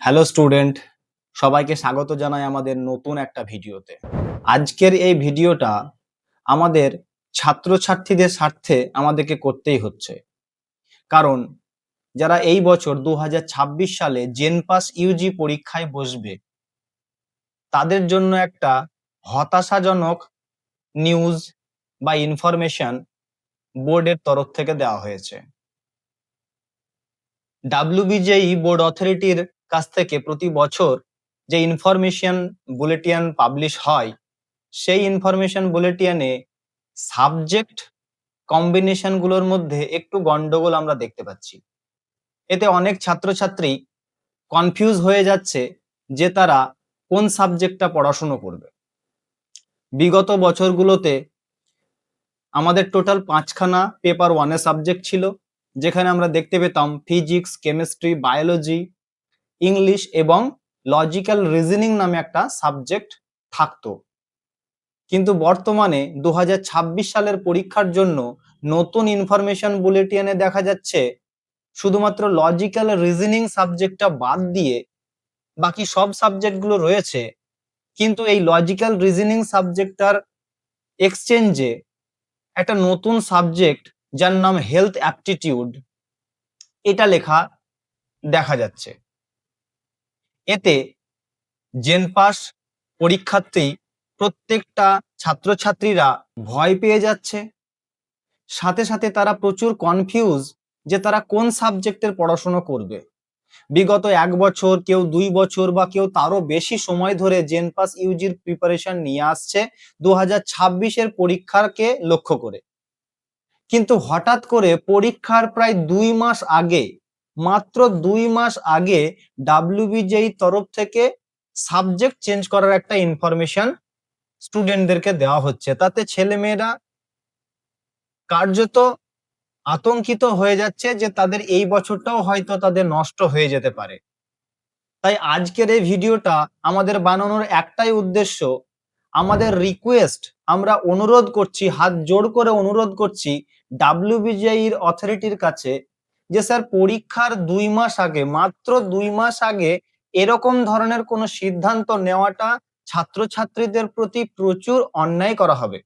Hello student, সবাইকে স্বাগত জানাই আমাদের নতুন একটা ভিডিওতে। আজকের এই ভিডিওটা আমাদের ছাত্রছাত্রীদের স্বার্থে আমাদেরকে করতেই হচ্ছে, কারণ যারা এই বছর 2026 সালে জেনপাস ইউজি পরীক্ষায় বসবে তাদের জন্য একটা হতাশাজনক নিউজ বা ইনফরমেশন বোর্ডের তরফ থেকে দেওয়া হয়েছে। ডাব্লিউবিজেই বোর্ড অথরিটির কাছ থেকে প্রতি বছর যে ইনফরমেশন বুলেটিন পাবলিশ হয়, সেই ইনফরমেশন বুলেটিনে সাবজেক্ট কম্বিনেশনগুলোর মধ্যে একটু গন্ডগোল আমরা দেখতে পাচ্ছি। এতে অনেক ছাত্রছাত্রী কনফিউজ হয়ে যাচ্ছে যে তারা কোন সাবজেক্টটা পড়াশুনো করবে। বিগত বছরগুলোতে আমাদের টোটাল 5খানা পেপার ওয়ানের সাবজেক্ট ছিল, যেখানে আমরা দেখতে পেতাম ফিজিক্স, কেমিস্ট্রি, বায়োলজি, ইংলিশ এবং লজিক্যাল রিজনিং নামে একটা সাবজেক্ট থাকতো। কিন্তু বর্তমানে 2026 সালের পরীক্ষার জন্য নতুন ইনফরমেশন বুলেটিনে দেখা যাচ্ছে শুধুমাত্র লজিক্যাল রিজনিং সাবজেক্টটা বাদ দিয়ে বাকি সব সাবজেক্টগুলো রয়েছে, কিন্তু এই লজিক্যাল রিজনিং সাবজেক্টটার এক্সচেঞ্জে একটা নতুন সাবজেক্ট যার নাম হেলথ অ্যাপটিটিউড এটা লেখা দেখা যাচ্ছে। এতে জেনপাস পরীক্ষার্থী প্রত্যেকটা ছাত্রছাত্রীরা ভয় পেয়ে যাচ্ছে, সাথে সাথে তারা প্রচুর কনফিউজ যে তারা কোন সাবজেক্টের পড়াশোনা করবে। বিগত 1 বছর, কেউ 2 বছর বা কেউ তারও বেশি সময় ধরে জেনপাস ইউজির প্রিপারেশন নিয়ে আসছে 2026 পরীক্ষাকে লক্ষ্য করে। কিন্তু হঠাৎ করে পরীক্ষার প্রায় 2 মাস আগে, মাত্র 2 মাস আগে ডাব্লিউবিজেই তরফ থেকে সাবজেক্ট চেঞ্জ করার একটা ইনফরমেশন স্টুডেন্টদেরকে দেওয়া হচ্ছে। তাতে ছেলেমেয়েরা কার্যত আতঙ্কিত হয়ে যাচ্ছে যে তাদের এই বছরটাও হয়তো তাদের নষ্ট হয়ে যেতে পারে। তাই আজকের এই ভিডিওটা আমাদের বানানোর একটাই উদ্দেশ্য, আমাদের রিকোয়েস্ট, আমরা অনুরোধ করছি, হাত জোড় করে অনুরোধ করছি ডাব্লিউবিজেই এর অথরিটির কাছে যে স্যার পরীক্ষার 2 মাস আগে, মাত্র 2 মাস আগে এরকম ধরনের কোনো সিদ্ধান্ত নেওয়াটা ছাত্রছাত্রীদের প্রতি প্রচুর অন্যায় করা হবে।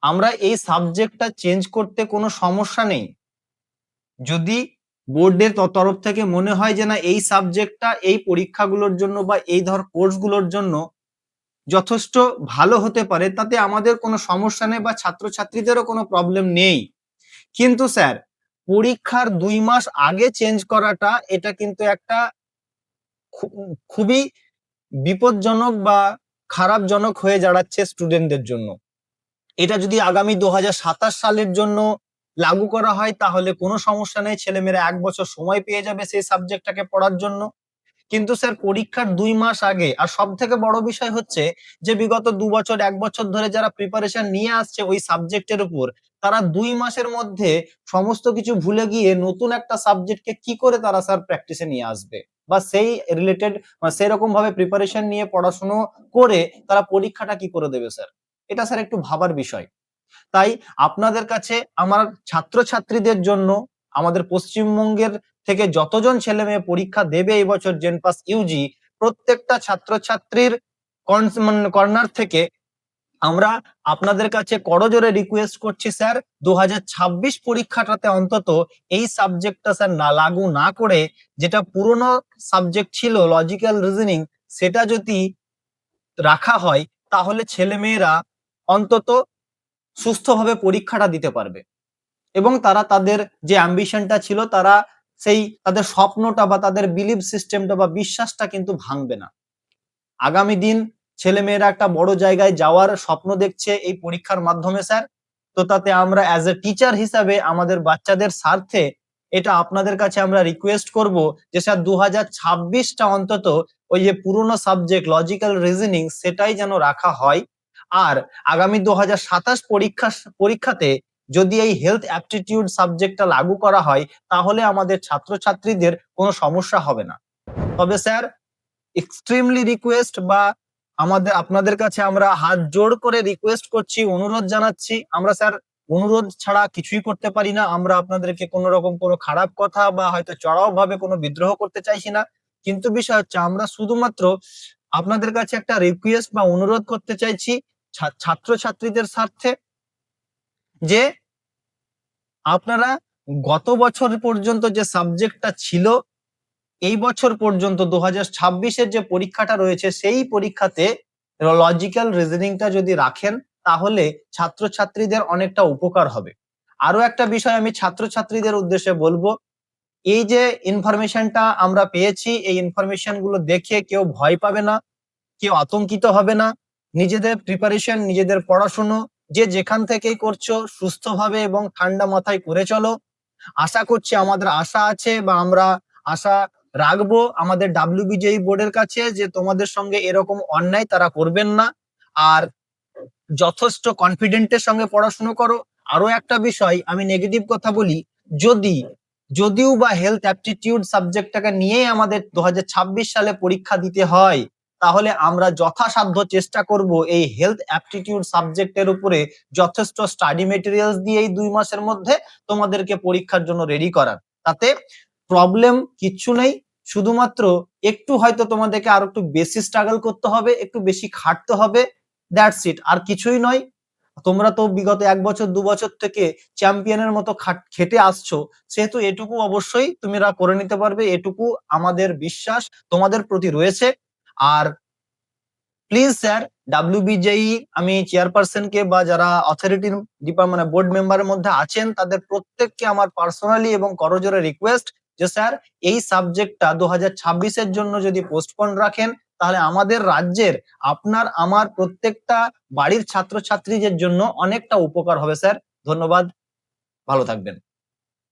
আমরা এই সাবজেক্টটা চেঞ্জ করতে কোনো সমস্যা নেই। যদি বোর্ডের তরফ থেকে মনে হয় যে না এই সাবজেক্টটা এই পরীক্ষাগুলোর জন্য বা এই কোর্সগুলোর জন্য যথেষ্ট ভালো হতে পারে, তাতে আমাদের কোনো সমস্যা নেই বা ছাত্রছাত্রীদেরও কোনো প্রবলেম নেই। কিন্তু স্যার পরীক্ষার 2 মাস আগে চেঞ্জ করাটা এটা কিন্তু একটা খুবই বিপজ্জনক বা খারাপজনক হয়ে দাঁড়াচ্ছে স্টুডেন্টদের জন্য। এটা যদি আগামী 2027 সালের জন্য লাগু করা হয় তাহলে কোনো সমস্যা নেই, ছেলেমেয়েরা 1 বছর সময় পেয়ে যাবে সেই সাবজেক্টটাকে পড়ার জন্য। কিন্তু স্যার পরীক্ষার 2 মাস আগে, আর সবথেকে বড় বিষয় হচ্ছে যে বিগত 2 বছর 1 বছর ধরে যারা প্রিপারেশন নিয়ে আসছে ওই সাবজেক্টের উপর, তারা 2 মাসের মধ্যে সমস্ত কিছু ভুলে গিয়ে নতুন একটা সাবজেক্টকে কি করে তারা স্যার প্র্যাকটিসে নিয়ে আসবে বা সেই রিলেটেড সেরকম ভাবে প্রিপারেশন নিয়ে পড়াশোনা করে তারা পরীক্ষাটা কি করে দেবে স্যার? এটা স্যার একটু ভাবার বিষয়। তাই আপনাদের কাছে আমার ছাত্রছাত্রীদের জন্য, আমাদের পশ্চিমবঙ্গের থেকে যতজন ছেলে মেয়ে পরীক্ষা দেবে এই বছর জেনপাস ইউজি, প্রত্যেকটা ছাত্রছাত্রীর কর্নার থেকে আমরা আপনাদের কাছে করজোরে রিকোয়েস্ট করছি স্যার 2026 পরীক্ষাটাতে অন্তত এই সাবজেক্টটা স্যার না লাগু না করে যেটা পুরনো সাবজেক্ট ছিল লজিক্যাল রিজনিং সেটা যদি রাখা হয় তাহলে ছেলেমেয়েরা অন্তত সুস্থভাবে পরীক্ষাটা দিতে পারবে এবং তারা তাদের যে অ্যাম্বিশনটা ছিল তারা সেই তাদের স্বপ্নটা বা তাদের বিলিভ সিস্টেমটা বা বিশ্বাসটা কিন্তু ভাঙবে না। আগামী দিন ছেলেমেয়েরা একটা বড় জায়গায় যাওয়ার স্বপ্ন দেখছে এই পরীক্ষার মাধ্যমে স্যার। তো তাতে আমরা অ্যাজ এ টিচার হিসাবে আমাদের বাচ্চাদের স্বার্থে এটা আপনাদের কাছে আমরা রিকোয়েস্ট করব যে স্যার 2026টা অন্তত ওই যে পুরনো সাবজেক্ট লজিক্যাল রিজনিং সেটাই যেন রাখা হয়। আর আগামী 2027 পরীক্ষাতে যদি এই হেলথ অ্যাপটিটিউড সাবজেক্টটা লাগু করা হয় তাহলে আমাদের ছাত্রছাত্রীদের কোনো সমস্যা হবে না। তবে স্যার এক্সট্রিমলি রিকোয়েস্ট বা আপনাদের কাছে আমরা হাত জোড় করে রিকোয়েস্ট করছি, অনুরোধ জানাচ্ছি, আমরা স্যার অনুরোধ ছাড়া কিছুই করতে পারি না। আমরা আপনাদেরকে কোনো রকম কোনো খারাপ কথা বা হয়তো চড়াও ভাবে কোনো বিদ্রোহ করতে চাইছি না। কিন্তু বিষয় হচ্ছে আমরা শুধুমাত্র আপনাদের কাছে একটা রিকোয়েস্ট বা অনুরোধ করতে চাইছি ছাত্রছাত্রীদের স্বার্থে, যে আপনারা গত বছর পর্যন্ত যে সাবজেক্টটা ছিল, এই বছর পর্যন্ত 2026-এর যে পরীক্ষাটা রয়েছে সেই পরীক্ষাতে লজিক্যাল রিজনিংটা যদি রাখেন তাহলে ছাত্রছাত্রীদের অনেকটা উপকার হবে। আরো একটা বিষয় আমি ছাত্রছাত্রীদের উদ্দেশ্যে বলবো, এই যে ইনফরমেশনটা আমরা পেয়েছি, এই ইনফরমেশন গুলো দেখে কেউ ভয় পাবে না, কেউ আতঙ্কিত হবে না। নিজেদের প্রিপারেশন, নিজেদের পড়াশুনো যে যেখান থেকেই করছো সুস্থভাবে এবং ঠান্ডা মাথায় করে চলো। আশা করছি, আমাদের আশা আছে বা আমরা আশা রাখবো আমাদের WBJE বোর্ডের কাছে যে তোমাদের সঙ্গে এরকম অন্যায় তারা করবেন না, আর যথেষ্ট কনফিডেন্টের সঙ্গে পড়াশোনা করো। আরো একটা বিষয় আমি নেগেটিভ কথা বলি, যদিও বা হেলথ অ্যাপটিটিউড সাবজেক্টটাকে নিয়েই আমাদের 2026 সালে পরীক্ষা দিতে হয়, তাহলে আমরা যথাসাধ্য চেষ্টা করব এই হেলথ অ্যাপটিটিউড সাবজেক্টের উপরে যথেষ্ট স্টাডি মেটেরিয়ালস দিয়ে এই 2 মাসের মধ্যে তোমাদেরকে পরীক্ষার জন্য রেডি করার। তাতে প্রবলেম কিচ্ছু নেই, শুধুমাত্র একটু হয়তো তোমাদেরকে আরো একটু বেশি স্ট্রাগল করতে হবে, একটু বেশি খাটতে হবে, দ্যাটস ইট, আর কিছুই নয়। তোমরা তো বিগত 1 বছর 2 বছর থেকে চ্যাম্পিয়নের মতো খেটে আসছো, সেহেতু এটুকু অবশ্যই তোমরা করে নিতে পারবে, এটুকু আমাদের বিশ্বাস তোমাদের প্রতি রয়েছে। আর প্লিজ স্যার, WBJE আমি চেয়ারপারসনকে বা যারা অথরিটির ডিপার্টমেন্ট বোর্ড মেম্বারের মধ্যে আছেন তাদের প্রত্যেককে আমার পার্সোনালি এবং করজোরে রিকোয়েস্ট যে স্যার এই সাবজেক্টটা 2026-এর জন্য যদি পোস্টপোন রাখেন তাহলে আমাদের রাজ্যের আপনার আমার প্রত্যেকটা বাড়ির ছাত্রছাত্রীদের জন্য অনেকটা উপকার হবে স্যার। ধন্যবাদ, ভালো থাকবেন।